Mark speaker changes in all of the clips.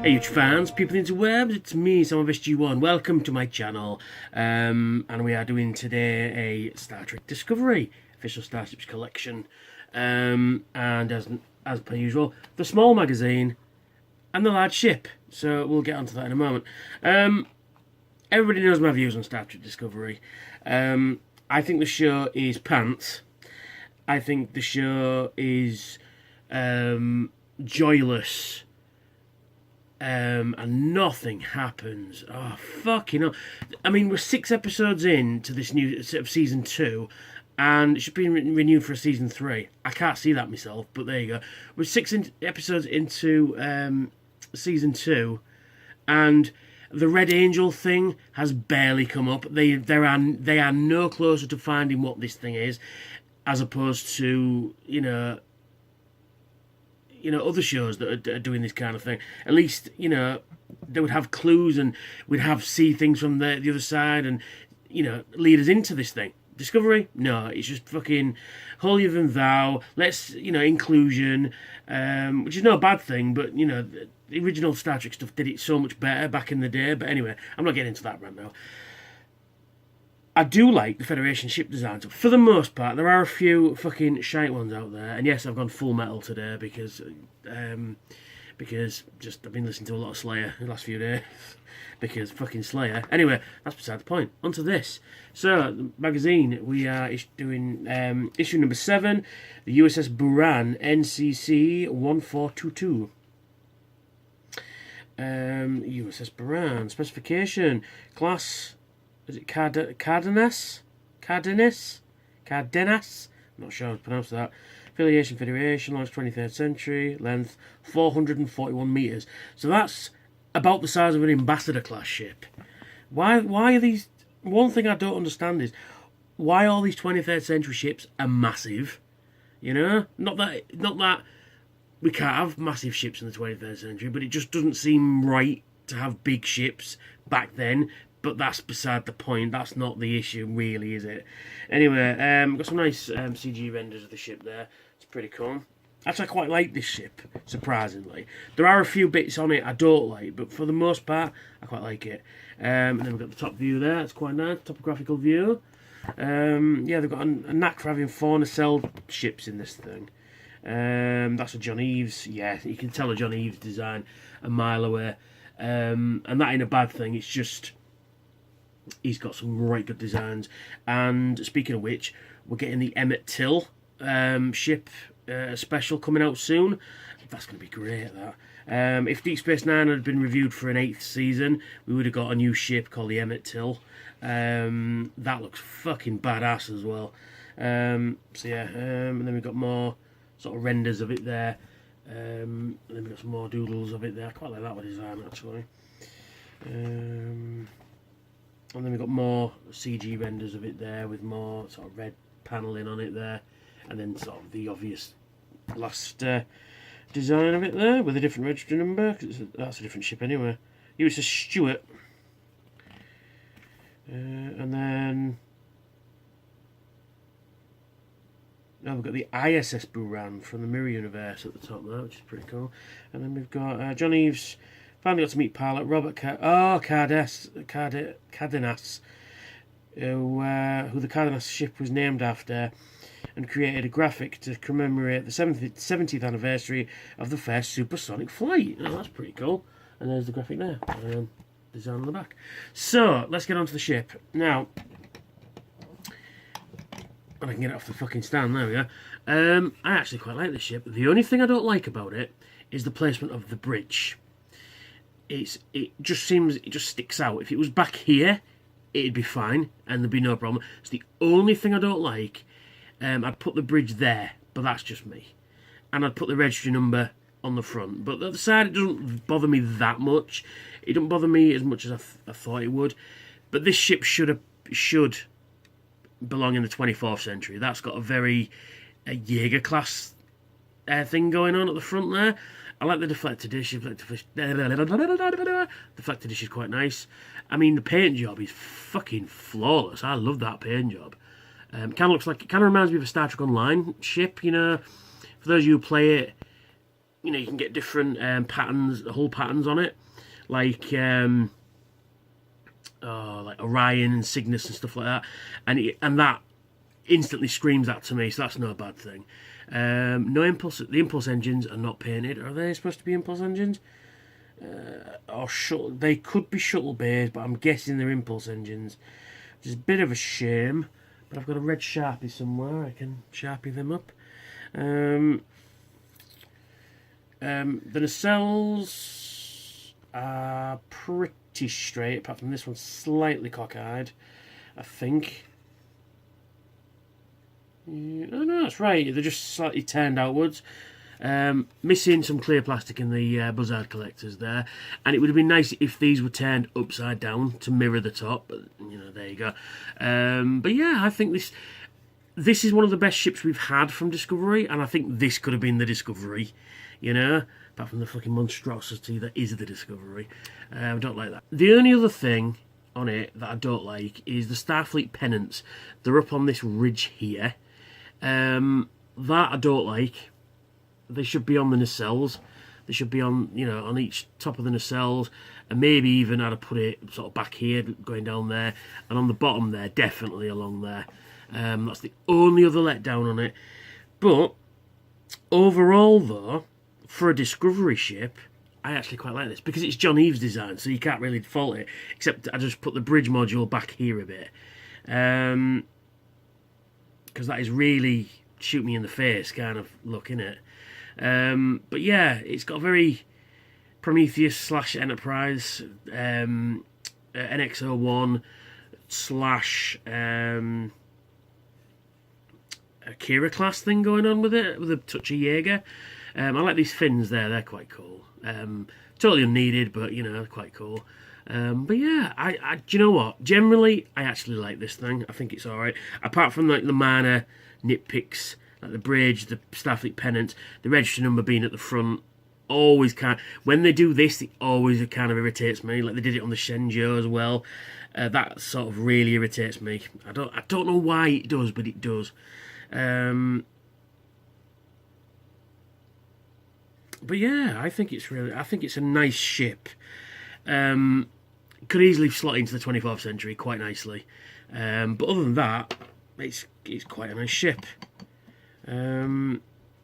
Speaker 1: Hey huge fans, people interwebs, it's me, Sam of SG1. Welcome to my channel. And we are doing today a Star Trek Discovery official Starships collection. And as per usual, the small magazine and the large ship. So we'll get onto that in a moment. Everybody knows my views on Star Trek Discovery. I think the show is pants. I think the show is joyless. And nothing happens. Oh, fucking hell. I mean, we're 6 episodes into this new season 2, and it should be renewed for a season 3. I can't see that myself, but there you go. We're 6 episodes into season 2, and the Red Angel thing has barely come up. They are no closer to finding what this thing is, as opposed to, other shows that are doing this kind of thing. At least, they would have clues and we'd see things from the other side and, lead us into this thing. Discovery? No, it's just fucking holier than thou. Let's, inclusion, which is no bad thing, but, the original Star Trek stuff did it so much better back in the day. But anyway, I'm not getting into that right now. I do like the Federation ship designs. For the most part, there are a few fucking shite ones out there. And yes, I've gone full metal today because just I've been listening to a lot of Slayer in the last few days. Because fucking Slayer. Anyway, that's beside the point. On to this. So, the magazine, we are doing issue number 7, the U.S.S. Buran NCC-1422. U.S.S. Buran, specification, class... Is it Cardenas? I'm not sure how to pronounce that. Affiliation Federation, launched 23rd century, length 441 metres. So that's about the size of an ambassador class ship. Why are these... One thing I don't understand is why all these 23rd century ships are massive. Not that we can't have massive ships in the 23rd century, but it just doesn't seem right to have big ships back then. But that's beside the point. That's not the issue, really, is it? Anyway, got some nice CG renders of the ship there. It's pretty cool. Actually, I quite like this ship, surprisingly. There are a few bits on it I don't like, but for the most part, I quite like it. And then we've got the top view there. It's quite nice, topographical view. Yeah, they've got a knack for having 4 nacelle ships in this thing. That's a John Eves. Yeah, you can tell a John Eves design a mile away. And that ain't a bad thing. It's just... He's got some right good designs. And speaking of which, we're getting the Emmett Till ship special coming out soon. That's going to be great, that. If Deep Space Nine had been reviewed for an 8th season, we would have got a new ship called the Emmett Till. That looks fucking badass as well. So yeah, and then we've got more sort of renders of it there. And then we've got some more doodles of it there. I quite like that one design, actually. And then we've got more CG renders of it there with more sort of red panelling on it there. And then sort of the obvious last design of it there with a different registry number. Cause that's a different ship anyway. U.S.S. Stuart. And then... Now we've got the ISS Buran from the Mirror Universe at the top there, which is pretty cool. And then we've got John Eves... Finally got to meet pilot Robert Cardenas, who the Cardenas ship was named after, and created a graphic to commemorate the 70th anniversary of the first supersonic flight. Oh, that's pretty cool. And there's the graphic there, design on the back. So, let's get onto the ship. Now, and I can get it off the fucking stand, there we go. I actually quite like this ship. The only thing I don't like about it is the placement of the bridge. It just sticks out. If it was back here, it'd be fine and there'd be no problem. It's the only thing I don't like. I'd put the bridge there, but that's just me. And I'd put the registry number on the front. But the other side, it doesn't bother me that much. It doesn't bother me as much as I thought it would. But this ship should belong in the 24th century. That's got a very Jaeger class thing going on at the front there. I like the deflector dish. Deflector dish is quite nice. I mean, the paint job is fucking flawless. I love that paint job. Kind of reminds me of a Star Trek Online ship. For those of you who play it, you know, you can get different patterns, hull patterns on it, like like Orion and Cygnus and stuff like that, and that instantly screams that to me, so that's no bad thing. No impulse. The impulse engines are not painted. Are they supposed to be impulse engines? Or shuttle? They could be shuttle bays, but I'm guessing they're impulse engines, which is a bit of a shame. But I've got a red Sharpie somewhere. I can Sharpie them up. The nacelles are pretty straight, apart from this one slightly cockeyed, I think. No, that's right. They're just slightly turned outwards. Missing some clear plastic in the buzzard collectors there, and it would have been nice if these were turned upside down to mirror the top. But you know, there you go. But yeah, I think this is one of the best ships we've had from Discovery, and I think this could have been the Discovery. You know, apart from the fucking monstrosity that is the Discovery. I don't like that. The only other thing on it that I don't like is the Starfleet pennants. They're up on this ridge here. That I don't like. They should be on the nacelles. They should be on, you know, on each top of the nacelles, and maybe even I'd have put it sort of back here, going down there, and on the bottom there, definitely along there. That's the only other letdown on it. But overall, though, for a Discovery ship, I actually quite like this because it's John Eves' design, so you can't really fault it. Except I just put the bridge module back here a bit, because that is really shoot me in the face kind of look, innit? But yeah, it's got a very Prometheus / Enterprise NX-01 / Akira class thing going on with it, with a touch of Jaeger. I like these fins there; they're quite cool. Totally unneeded, but you know, they're quite cool. But yeah, do you know what? Generally, I actually like this thing. I think it's all right. Apart from like the minor nitpicks, like the bridge, the Starfleet pennant, the register number being at the front, always when they do this, it always kind of irritates me. Like they did it on the Shenzhou as well. That sort of really irritates me. I don't know why it does, but it does. But yeah, I think it's a nice ship. Could easily slot into the 24th century quite nicely. But other than that, it's quite a nice ship.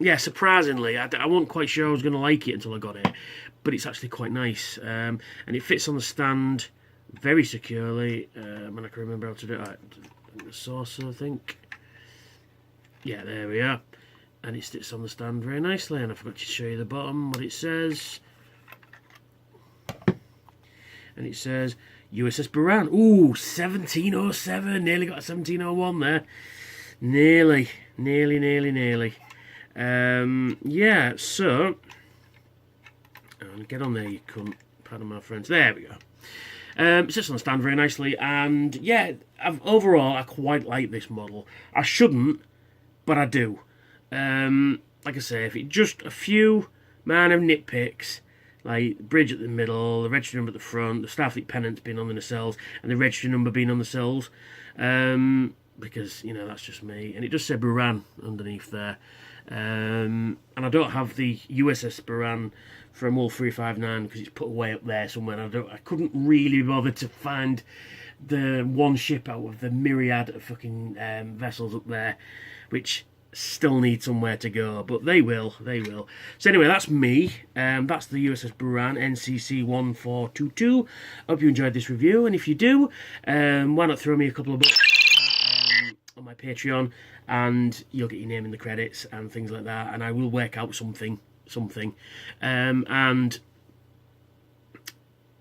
Speaker 1: Yeah, surprisingly, I wasn't quite sure I was going to like it until I got it, but it's actually quite nice. And it fits on the stand very securely. And I can remember how to do it. The saucer, I think. Yeah, there we are. And it sits on the stand very nicely. And I forgot to show you the bottom, what it says. And it says U.S.S. Buran. Ooh, 1707. Nearly got a 1701 there. Nearly. Yeah, so... get on there, you cunt. Pardon my friends. There we go. It sits on the stand very nicely. And, yeah, overall, I quite like this model. I shouldn't, but I do. Like I say, if it just a few minor nitpicks, like bridge at the middle, the register number at the front, the Starfleet pennants being on the nacelles, and the register number being on the nacelles, because, you know, that's just me. And it does say Buran underneath there. And I don't have the U.S.S. Buran from Hull 359 because it's put away up there somewhere. I couldn't really bother to find the one ship out of the myriad of fucking vessels up there, which still need somewhere to go, but they will. So anyway, that's me. That's the U.S.S. Buran NCC-1422. Hope you enjoyed this review, and if you do, why not throw me a couple of bucks on my Patreon, and you'll get your name in the credits and things like that, and I will work out something, and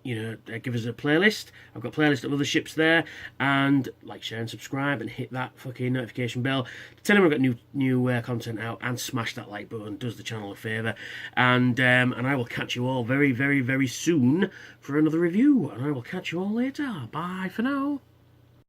Speaker 1: you know, give us a playlist. I've got a playlist of other ships there, and like, share, and subscribe, and hit that fucking notification bell to tell them I've got new content out, and smash that like button. Does the channel a favour, and I will catch you all very, very, very soon for another review, and I will catch you all later. Bye for now.